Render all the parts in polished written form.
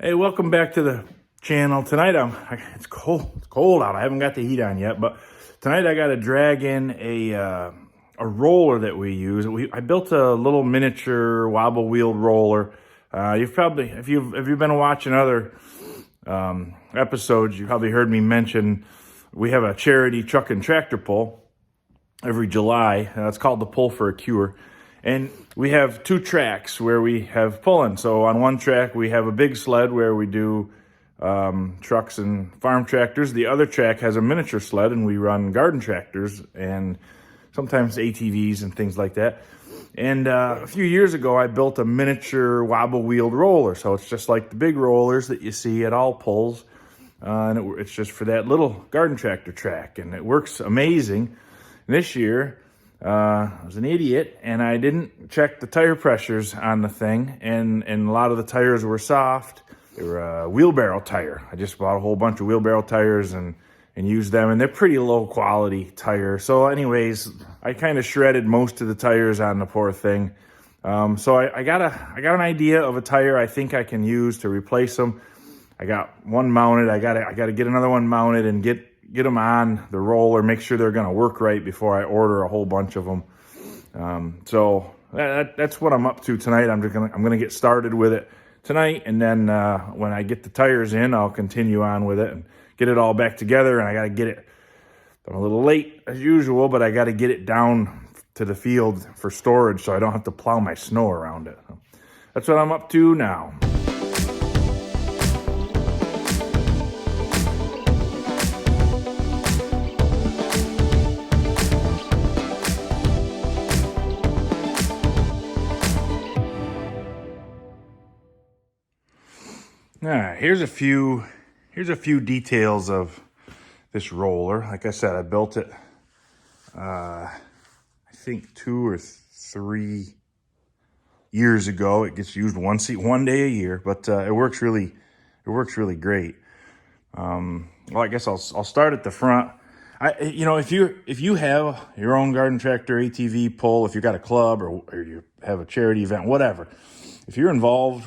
Hey, welcome back to the channel. Tonight it's cold. It's cold out. I haven't got the heat on yet, but tonight I got to drag in a roller that we use. I built a little miniature wobble wheel roller. You've probably, if you've been watching other episodes, you probably heard me mention we have a charity truck and tractor pull every July. It's called the Pull for a Cure. And we have two tracks where we have pulling. So on one track, we have a big sled where we do trucks and farm tractors. The other track has a miniature sled, and we run garden tractors and sometimes ATVs and things like that. And a few years ago, I built a miniature wobble-wheeled roller. So it's just like the big rollers that you see at all pulls. And it's just for that little garden tractor track. And it works amazing. This year, I was an idiot, and I didn't check the tire pressures on the thing, and a lot of the tires were soft. They were a wheelbarrow tire. I just bought a whole bunch of wheelbarrow tires and used them, and they're pretty low quality tires. So anyways, I kind of shredded most of the tires on the poor thing. So I got an idea of a tire I think I can use to replace them. I got one mounted. I got to get another one mounted and get them on the roller, make sure they're going to work right before I order a whole bunch of them. So that's what I'm up to tonight. I'm gonna get started with it tonight, and then when I get the tires in, I'll continue on with it and get it all back together. And I got to get it. I'm a little late as usual, but I got to get it down to the field for storage so I don't have to plow my snow around it. That's what I'm up to now. All right, here's a few details of this roller. Like I said, I built it, I think 2 or 3 years ago. It gets used one day a year, but it works really great. Well, I guess I'll start at the front. If you have your own garden tractor, ATV pull, if you got a club or you have a charity event, whatever, if you're involved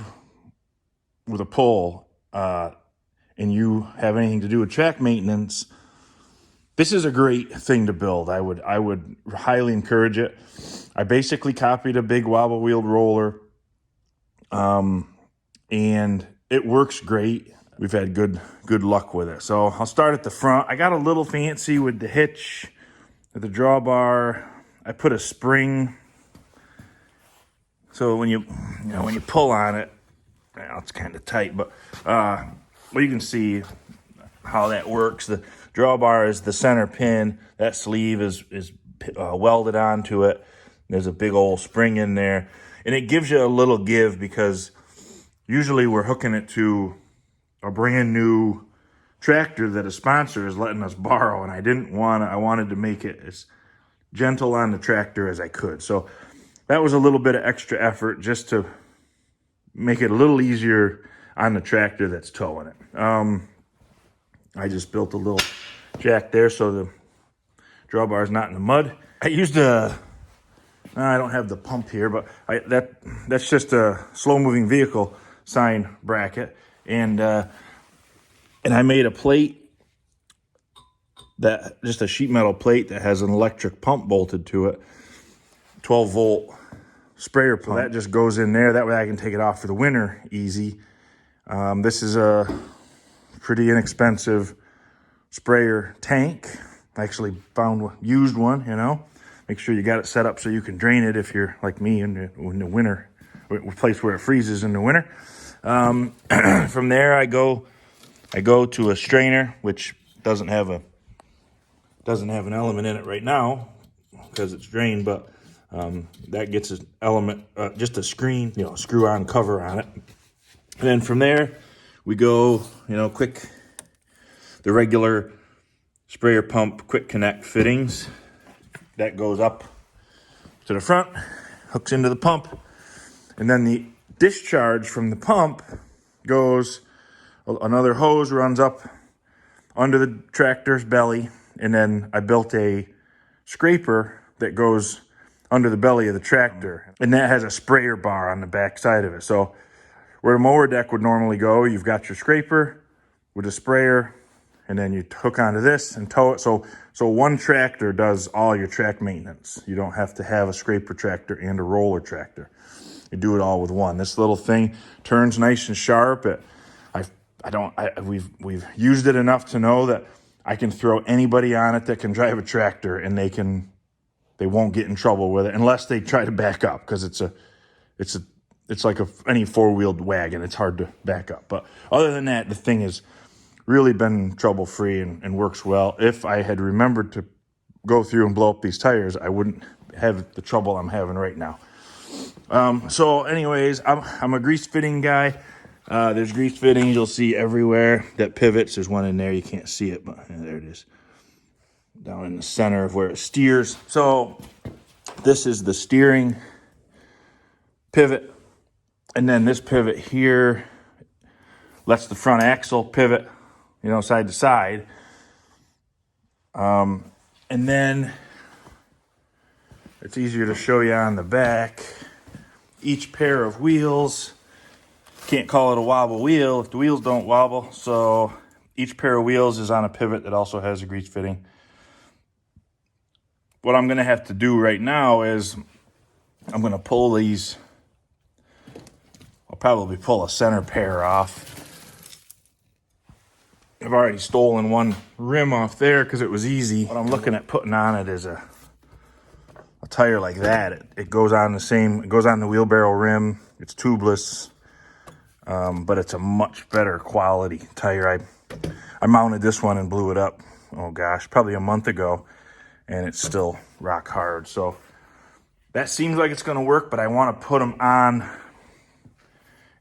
with a pull and you have anything to do with track maintenance, this is a great thing to build. I would highly encourage it. I basically copied a big wobble wheeled roller, and it works great. We've had good luck with it. So I'll start at the front. I got a little fancy with the hitch, with the drawbar. I put a spring, so when you pull on it, well, it's kind of tight, but you can see how that works. The drawbar is the center pin. That sleeve is welded onto it. There's a big old spring in there, and it gives you a little give because usually we're hooking it to a brand new tractor that a sponsor is letting us borrow, and I wanted to make it as gentle on the tractor as I could. So that was a little bit of extra effort just to make it a little easier on the tractor that's towing it. I just built a little jack there so the drawbar is not in the mud. I used I don't have the pump here, but that's just a slow-moving vehicle sign bracket, and I made a plate, just a sheet metal plate that has an electric pump bolted to it, 12-volt sprayer pump. So that just goes in there. That way I can take it off for the winter easy. This is a pretty inexpensive sprayer tank. I actually found used one, Make sure you got it set up so you can drain it if you're like me in the winter, a place where it freezes in the winter. From there I go to a strainer, which doesn't have an element in it right now because it's drained, but that gets an element, just a screen, screw-on cover on it. And then from there, we go, the regular sprayer pump quick connect fittings. That goes up to the front, hooks into the pump, and then the discharge from the pump goes, another hose runs up under the tractor's belly, and then I built a scraper that goes under the belly of the tractor, and that has a sprayer bar on the back side of it. So where a mower deck would normally go, you've got your scraper with a sprayer, and then you hook onto this and tow it. So one tractor does all your track maintenance. You don't have to have a scraper tractor and a roller tractor. You do it all with one. This little thing turns nice and sharp. We've used it enough to know that I can throw anybody on it that can drive a tractor, and they won't get in trouble with it unless they try to back up, because it's like any four-wheeled wagon. It's hard to back up. But other than that, the thing has really been trouble-free and works well. If I had remembered to go through and blow up these tires, I wouldn't have the trouble I'm having right now. So anyways, I'm a grease fitting guy. There's grease fittings you'll see everywhere that pivots. There's one in there. You can't see it, but there it is. Down in the center of where it steers. So this is the steering pivot. And then this pivot here lets the front axle pivot, side to side. And then it's easier to show you on the back. Each pair of wheels, can't call it a wobble wheel if the wheels don't wobble. So each pair of wheels is on a pivot that also has a grease fitting. What I'm going to have to do right now is I'm going to pull these. I'll probably pull a center pair off. I've already stolen one rim off there because it was easy. What I'm looking at putting on it is a tire like that. It goes on the wheelbarrow rim. It's tubeless, but it's a much better quality tire. I mounted this one and blew it up, oh gosh, probably a month ago, and it's still rock hard. So that seems like it's going to work, but I want to put them on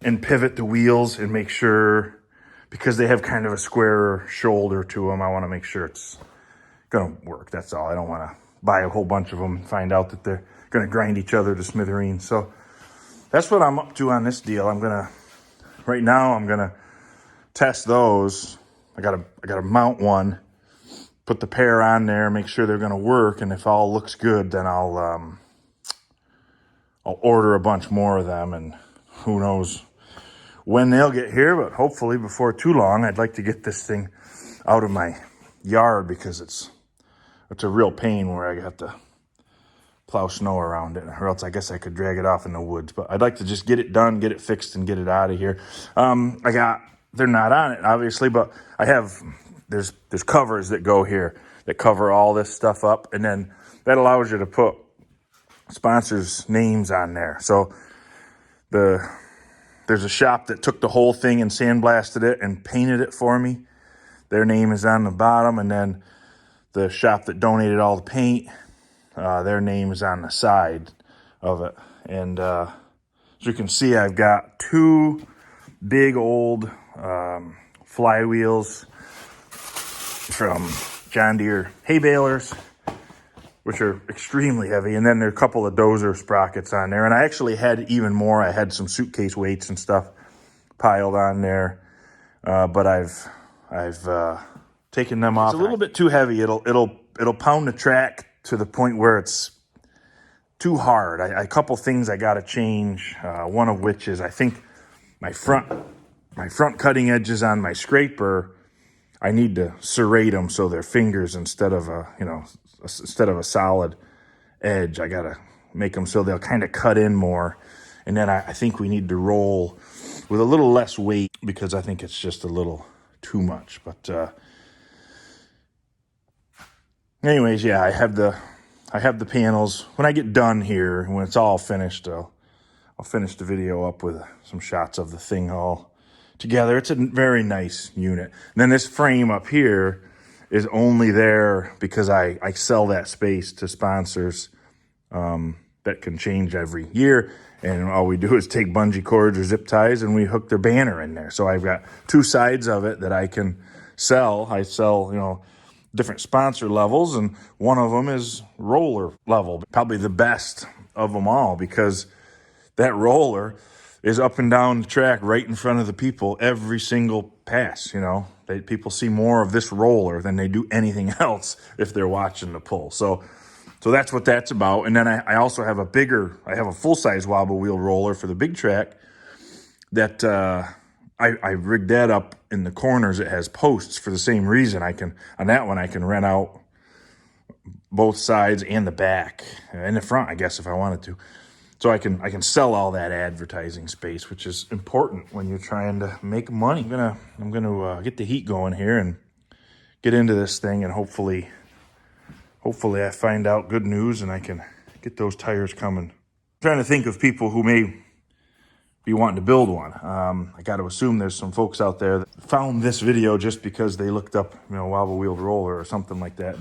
and pivot the wheels and make sure, because they have kind of a squarer shoulder to them, I want to make sure it's going to work. That's all. I don't want to buy a whole bunch of them and find out that they're going to grind each other to smithereens. So that's what I'm up to on this deal. Right now I'm going to test those. I got to mount one, put the pair on there, make sure they're going to work. And if all looks good, then I'll order a bunch more of them, and who knows when they'll get here, but hopefully before too long. I'd like to get this thing out of my yard because it's a real pain where I have to plow snow around it, or else I guess I could drag it off in the woods. But I'd like to just get it done, get it fixed, and get it out of here. They're not on it, obviously, but there's covers that go here that cover all this stuff up, and then that allows you to put sponsors' names on there. So there's a shop that took the whole thing and sandblasted it and painted it for me. Their name is on the bottom, and then the shop that donated all the paint, their name is on the side of it. And as you can see, I've got two big old flywheels from John Deere hay balers, which are extremely heavy. And then there are a couple of dozer sprockets on there. And I actually had even more. I had some suitcase weights and stuff piled on there. But I've taken them off. It's a little bit too heavy. It'll pound the track to the point where it's too hard. A couple things I got to change. One of which is I think my front cutting edges on my scraper, I need to serrate them so they're fingers instead of a solid edge. I got to make them so they'll kind of cut in more. And then I think we need to roll with a little less weight because I think it's just a little too much. But anyways, yeah, I have the panels. When I get done here, when it's all finished, I'll finish the video up with some shots of the thing all together. It's a very nice unit. And then this frame up here is only there because I sell that space to sponsors that can change every year. And all we do is take bungee cords or zip ties and we hook their banner in there. So I've got two sides of it that I can sell. I sell, different sponsor levels, and one of them is roller level. Probably the best of them all because that roller is up and down the track right in front of the people every single pass. People see more of this roller than they do anything else if they're watching the pull. So that's what that's about. And then I also have a full-size wobble wheel roller for the big track that I rigged that up in the corners. It has posts for the same reason. On that one, I can rent out both sides and the back and the front, I guess, if I wanted to. So I can sell all that advertising space, which is important when you're trying to make money. I'm gonna get the heat going here and get into this thing, and hopefully I find out good news and I can get those tires coming. I'm trying to think of people who may be wanting to build one. I got to assume there's some folks out there that found this video just because they looked up, Wobble Wheel Roller or something like that.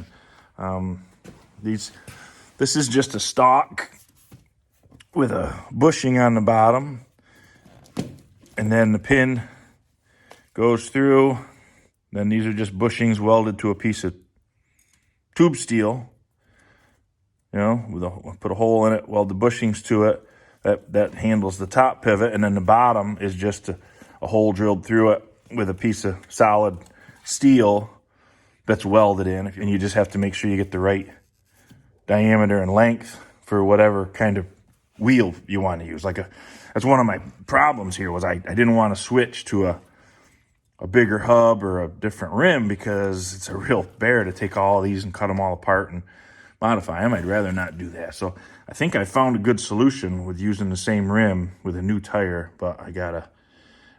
This is just a stock with a bushing on the bottom, and then the pin goes through. Then these are just bushings welded to a piece of tube steel. Put a hole in it, weld the bushings to it. That handles the top pivot, and then the bottom is just a hole drilled through it with a piece of solid steel that's welded in, and you just have to make sure you get the right diameter and length for whatever kind of wheel you want to use. That's one of my problems here was I didn't want to switch to a bigger hub or a different rim because it's a real bear to take all of these and cut them all apart and modify them. I'd rather not do that. So I think I found a good solution with using the same rim with a new tire, but and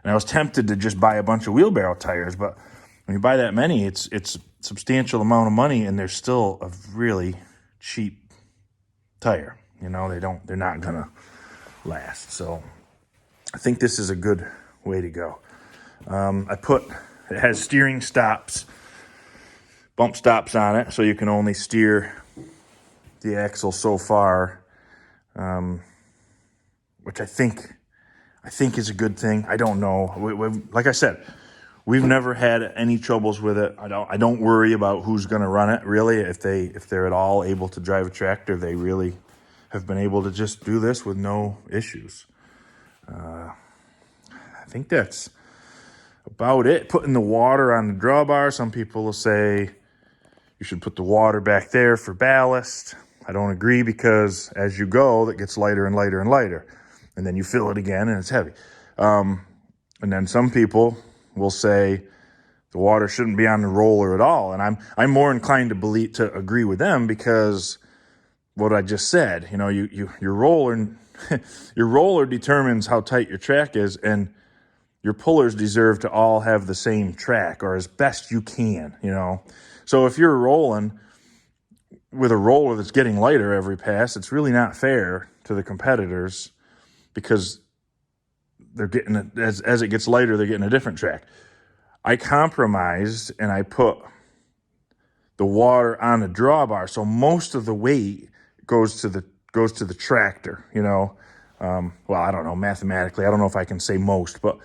I was tempted to just buy a bunch of wheelbarrow tires, but when you buy that many, it's a substantial amount of money, and they're still a really cheap tire. They're not gonna last. So I think this is a good way to go. It has steering stops, bump stops on it, so you can only steer the axle so far, which I think is a good thing. I don't know. Like I said, we've never had any troubles with it. I don't worry about who's going to run it, really. If they're at all able to drive a tractor, they really have been able to just do this with no issues. I think that's about it. Putting the water on the drawbar. Some people will say you should put the water back there for ballast. I don't agree, because as you go, it gets lighter and lighter and lighter. And then you fill it again and it's heavy. And then some people will say the water shouldn't be on the roller at all. And I'm more inclined to agree with them, because what I just said, your roller your roller determines how tight your track is, and your pullers deserve to all have the same track, or as best you can, So if you're rolling with a roller that's getting lighter every pass, it's really not fair to the competitors, because they're getting as it gets lighter, they're getting a different track. I compromised and I put the water on the drawbar, so most of the weight goes to the tractor. Well, I don't know, mathematically, I don't know if I can say most, but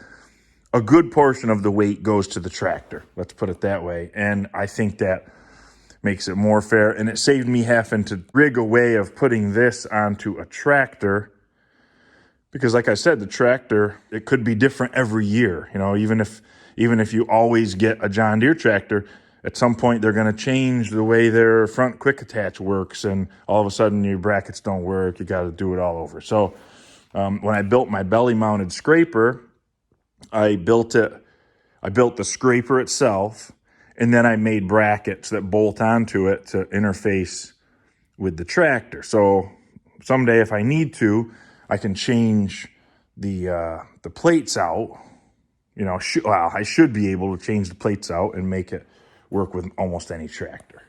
a good portion of the weight goes to the tractor. Let's put it that way. And I think that makes it more fair. And it saved me having to rig a way of putting this onto a tractor, because like I said, the tractor, it could be different every year. Even if you always get a John Deere tractor, at some point they're going to change the way their front quick attach works, and all of a sudden your brackets don't work. You got to do it all over. So when I built my belly mounted scraper, I built the scraper itself, and then I made brackets that bolt onto it to interface with the tractor. So someday, if I need to, I can change the plates out. I should be able to change the plates out and make it work with almost any tractor.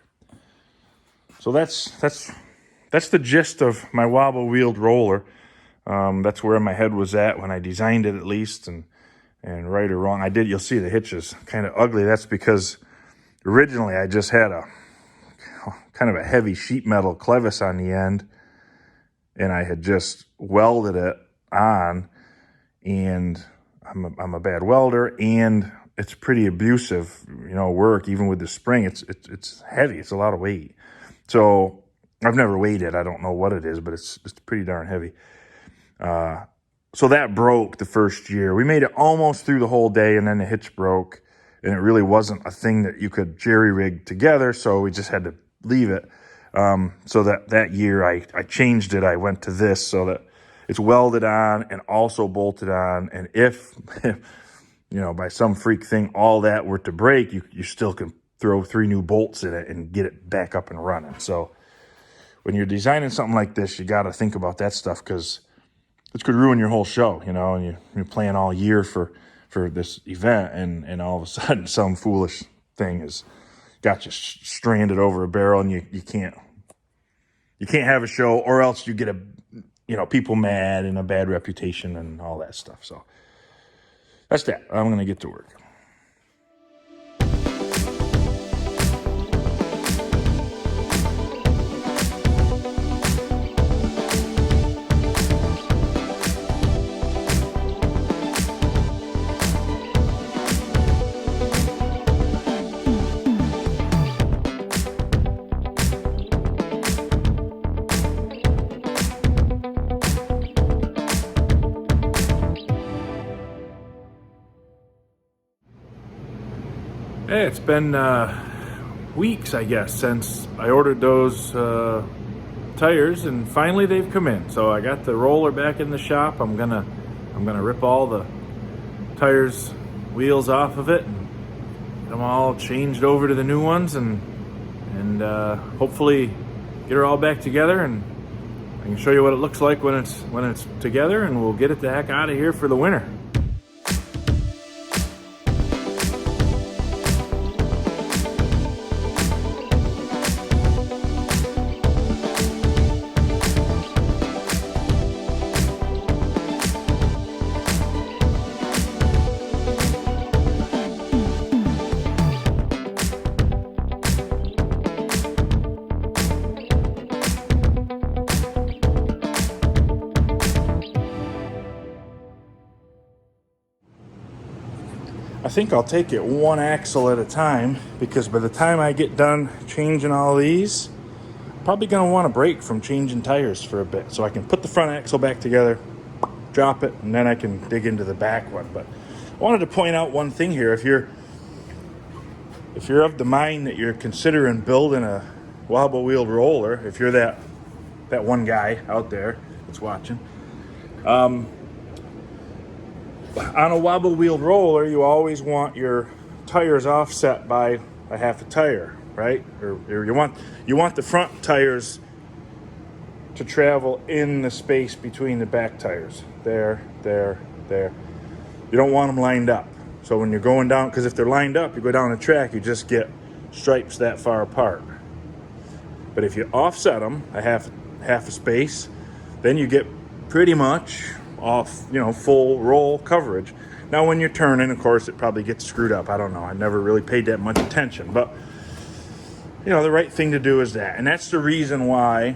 So that's the gist of my wobble wheeled roller. That's where my head was at when I designed it, at least, and right or wrong, you'll see the hitch is kind of ugly. That's because originally I just had a kind of a heavy sheet metal clevis on the end, and I had just welded it on, and I'm a bad welder, and it's pretty abusive, work, even with the spring. It's heavy. It's a lot of weight. So I've never weighed it. I don't know what it is, but it's pretty darn heavy. So that broke the first year. We made it almost through the whole day, and then the hitch broke, and it really wasn't a thing that you could jerry rig together, so we just had to leave it. So that year I changed it. I went to this so that it's welded on and also bolted on. And if, by some freak thing, all that were to break, you still can throw 3 new bolts in it and get it back up and running. So when you're designing something like this, you got to think about that stuff, because this could ruin your whole show, and you're playing all year for this event, and all of a sudden some foolish thing has got you stranded over a barrel, and you can't have a show, or else you get people mad and a bad reputation and all that stuff. So that's that. I'm going to get to work. Hey, it's been weeks, I guess, since I ordered those tires, and finally they've come in. So I got the roller back in the shop. I'm gonna rip all the tires, wheels off of it, and get them all changed over to the new ones, and hopefully get her all back together, and I can show you what it looks like when it's together, and we'll get it the heck out of here for the winter. I think I'll take it one axle at a time, because by the time I get done changing all these, I'm probably going to want to break from changing tires for a bit, so I can put the front axle back together, drop it, and then I can dig into the back one. But I wanted to point out one thing here. If you're of the mind that you're considering building a Wobble Wheel Roller, if you're that one guy out there that's watching, on a Wobble Wheel Roller, you always want your tires offset by a half a tire, right? Or you want the front tires to travel in the space between the back tires. There. You don't want them lined up. So when you're going down, because if they're lined up, you go down the track, you just get stripes that far apart. But if you offset them a half a space, then you get pretty much off, full roll coverage. Now when you're turning, of course, it probably gets screwed up. I don't know. I never really paid that much attention, but the right thing to do is that. And that's the reason why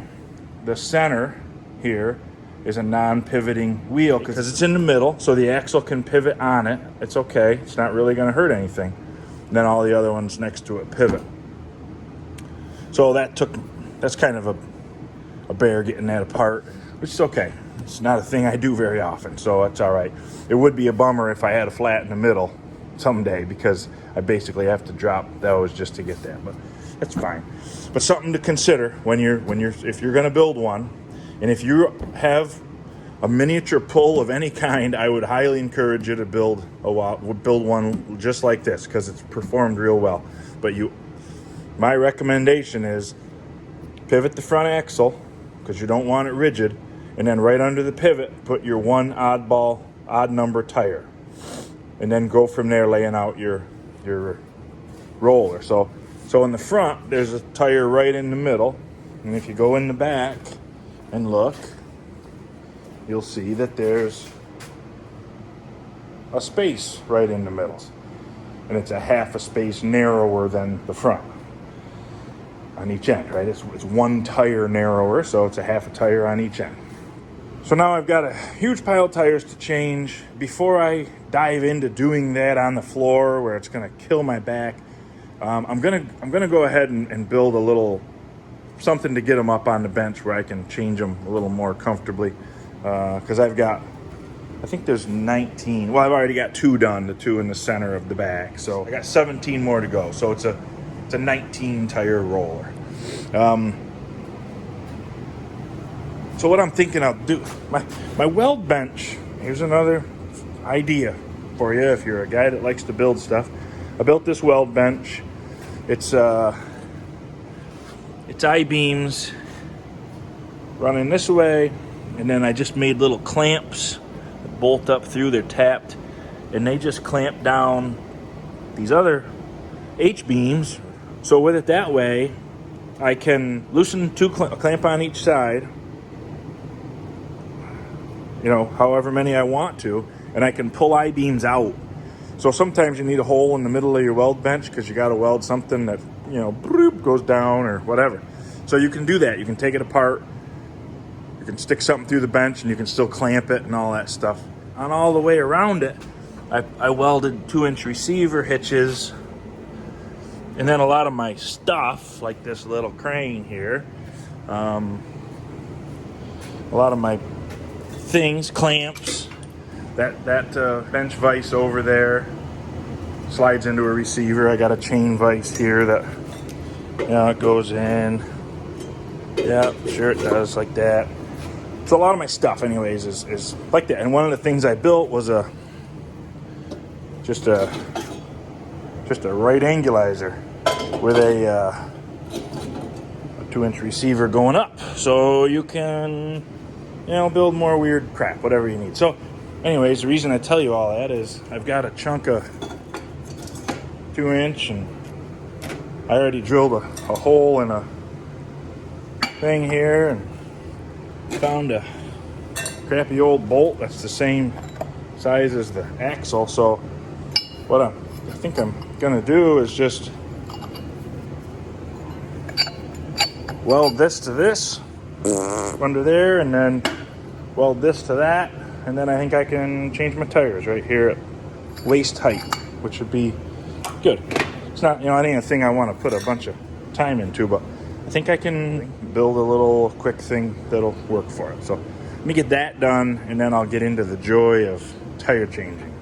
the center here is a non-pivoting wheel, because it's in the middle, so the axle can pivot on it. It's okay. It's not really going to hurt anything. And then all the other ones next to it pivot. So that's kind of a bear getting that apart, which is okay. It's not a thing I do very often, so it's all right. It would be a bummer if I had a flat in the middle someday, because I basically have to drop those just to get that, but that's fine. But something to consider if you're going to build one, and if you have a miniature pull of any kind, I would highly encourage you to build one just like this, because it's performed real well. But my recommendation is pivot the front axle, because you don't want it rigid. And then right under the pivot, put your one odd number tire. And then go from there, laying out your roller. So in the front, there's a tire right in the middle. And if you go in the back and look, you'll see that there's a space right in the middle. And it's a half a space narrower than the front on each end, right? It's one tire narrower, so it's a half a tire on each end. So now I've got a huge pile of tires to change. Before I dive into doing that on the floor, where it's going to kill my back, I'm gonna go ahead and build a little something to get them up on the bench where I can change them a little more comfortably. Because I think there's 19. Well, I've already got 2 done, the 2 in the center of the back. So I got 17 more to go. So it's a 19 tire roller. So So what I'm thinking I'll do, my weld bench, here's another idea for you if you're a guy that likes to build stuff. I built this weld bench. It's I-beams running this way, and then I just made little clamps that bolt up through. They're tapped, and they just clamp down these other H-beams. So with it that way, I can loosen a clamp on each side, you know, however many I want to, and I can pull I-beams out. So sometimes you need a hole in the middle of your weld bench because you got to weld something that, you know, goes down or whatever. So you can do that. You can take it apart. You can stick something through the bench and you can still clamp it and all that stuff. On all the way around it, I welded 2-inch receiver hitches. And then a lot of my stuff, like this little crane here, a lot of my things, clamps, that bench vise over there slides into a receiver. I got a chain vise here that, you know, it goes in. Yeah, sure it does, like that. So a lot of my stuff anyways is like that. And one of the things I built was just a right angulizer with a 2-inch receiver going up, so you can, you know, build more weird crap, whatever you need. So anyways, the reason I tell you all that is I've got a chunk of 2-inch, and I already drilled a hole in a thing here and found a crappy old bolt that's the same size as the axle. So what I think I'm gonna do is just weld this to this under there, and then weld this to that, and then I think I can change my tires right here at waist height, which would be good. It's not, you know, it ain't a thing I want to put a bunch of time into, but I think I can build a little quick thing that'll work for it. So let me get that done, and then I'll get into the joy of tire changing.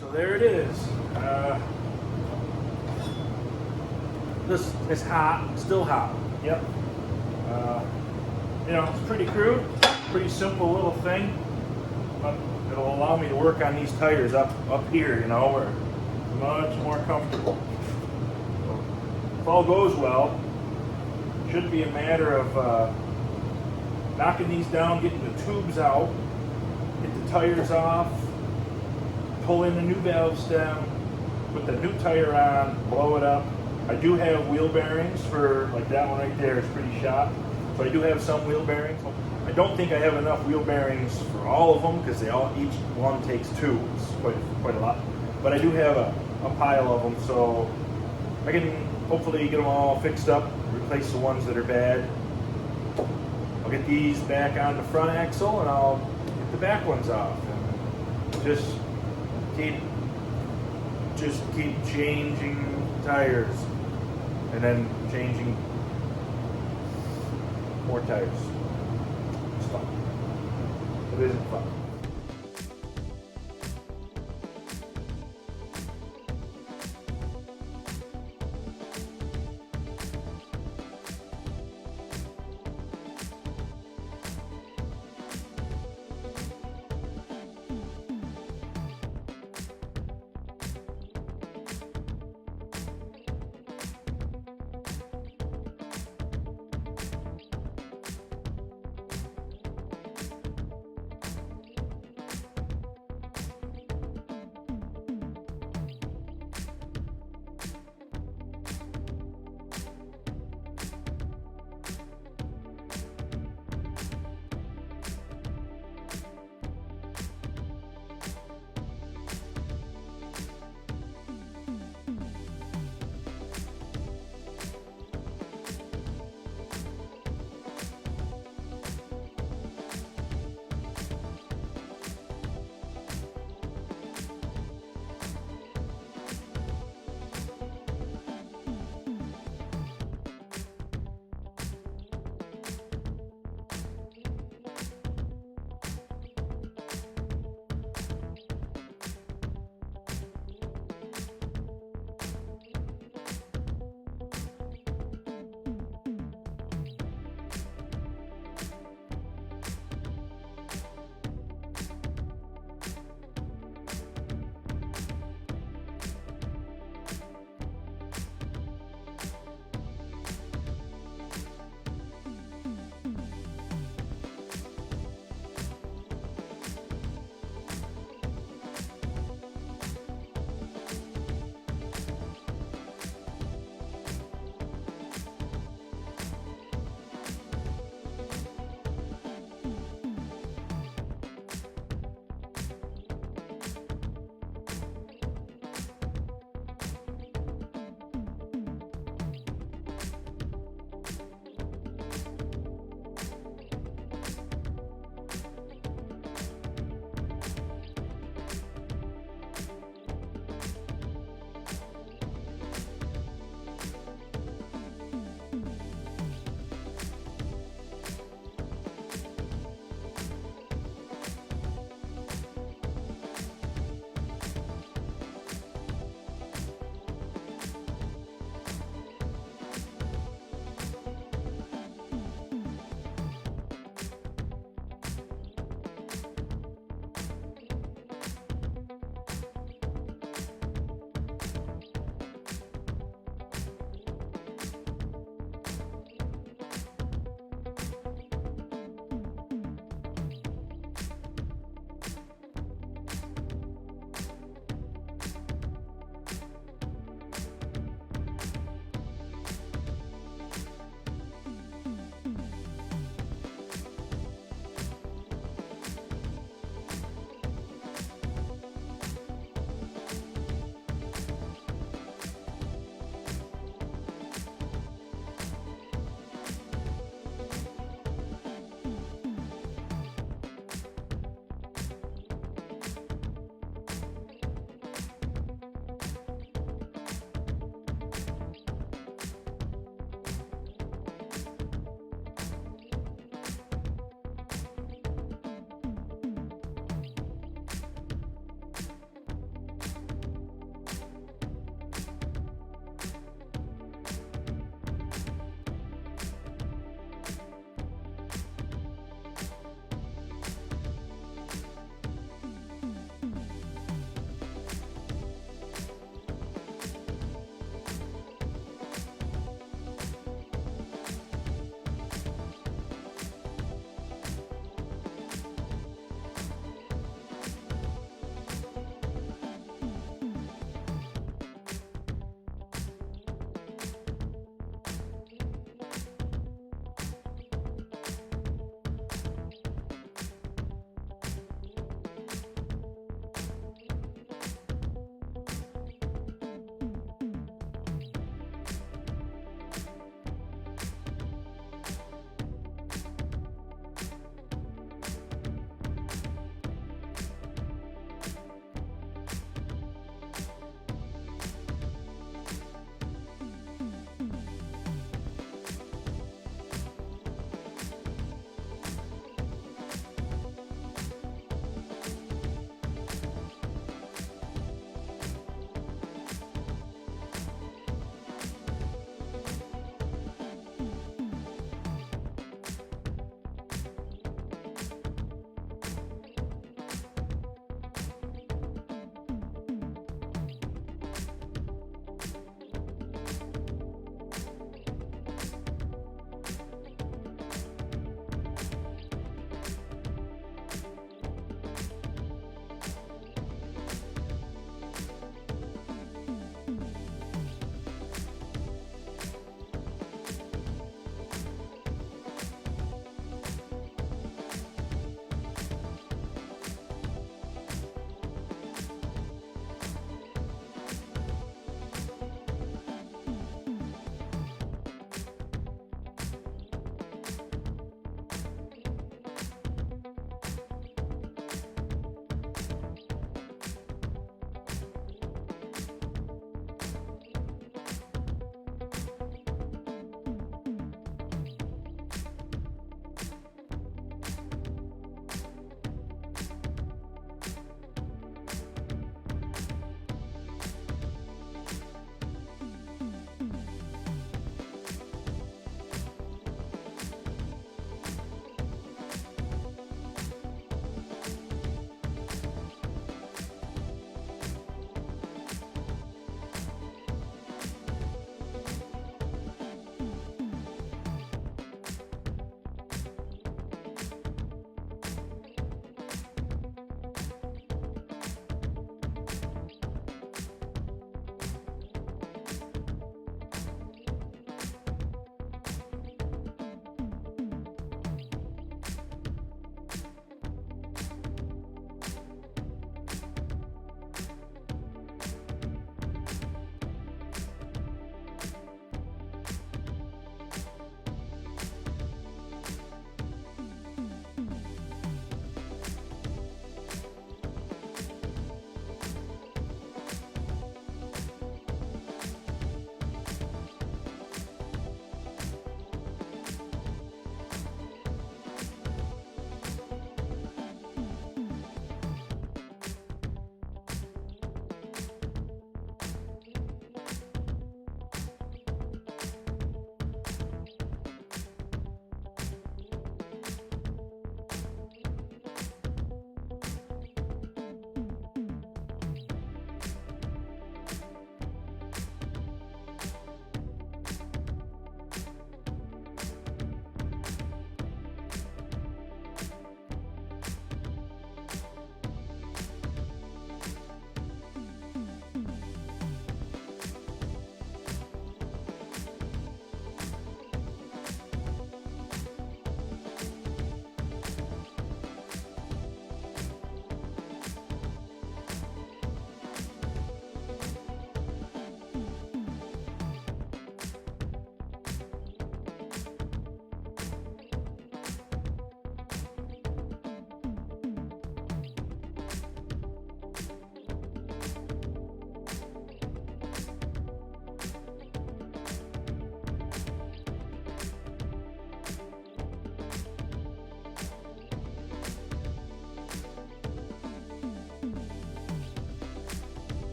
So there it is. This is hot, still hot. Yep. You know, it's pretty crude, pretty simple little thing, but it'll allow me to work on these tires up here, you know, where it's much more comfortable. So if all goes well, it should be a matter of knocking these down, getting the tubes out, get the tires off, pull in the new valve stem, put the new tire on, blow it up. I do have wheel bearings for, like that one right there is pretty shot. So I do have some wheel bearings. I don't think I have enough wheel bearings for all of them because each one takes 2. It's quite a lot. But I do have a pile of them, so I can hopefully get them all fixed up, replace the ones that are bad. I'll get these back on the front axle, and I'll get the back ones off. And just keep changing tires, and then changing more tires. It's fun. It isn't fun.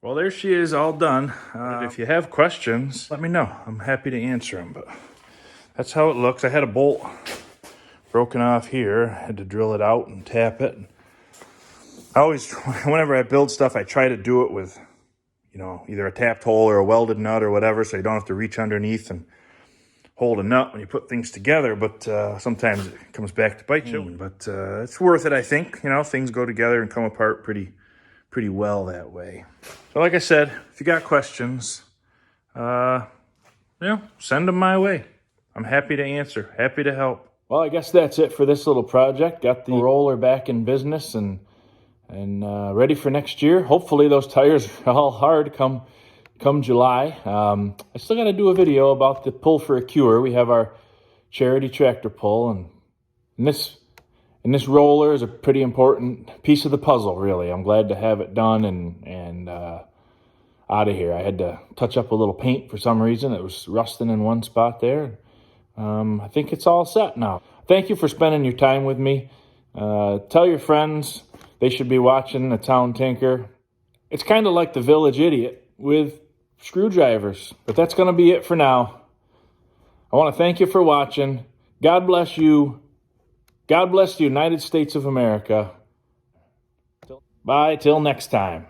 Well, there she is, all done. If you have questions, let me know. I'm happy to answer them, but that's how it looks. I had a bolt broken off here. I had to drill it out and tap it. I always, whenever I build stuff, I try to do it with, you know, either a tapped hole or a welded nut or whatever, so you don't have to reach underneath and hold a nut when you put things together. But sometimes it comes back to bite you. But it's worth it, I think. You know, things go together and come apart pretty well that way. So like I said, if you got questions, you know, send them my way. I'm happy to answer, happy to help. Well, I guess that's it for this little project. Got the roller back in business and ready for next year. Hopefully those tires are all hard come July. I still got to do a video about the pull for a cure. We have our charity tractor pull, and this roller is a pretty important piece of the puzzle, really. I'm glad to have it done and out of here. I had to touch up a little paint for some reason. It was rusting in one spot there. I think it's all set now. Thank you for spending your time with me. Tell your friends they should be watching The Town Tinker. It's kind of like The Village Idiot with screwdrivers. But that's going to be it for now. I want to thank you for watching. God bless you. God bless the United States of America. Bye till next time.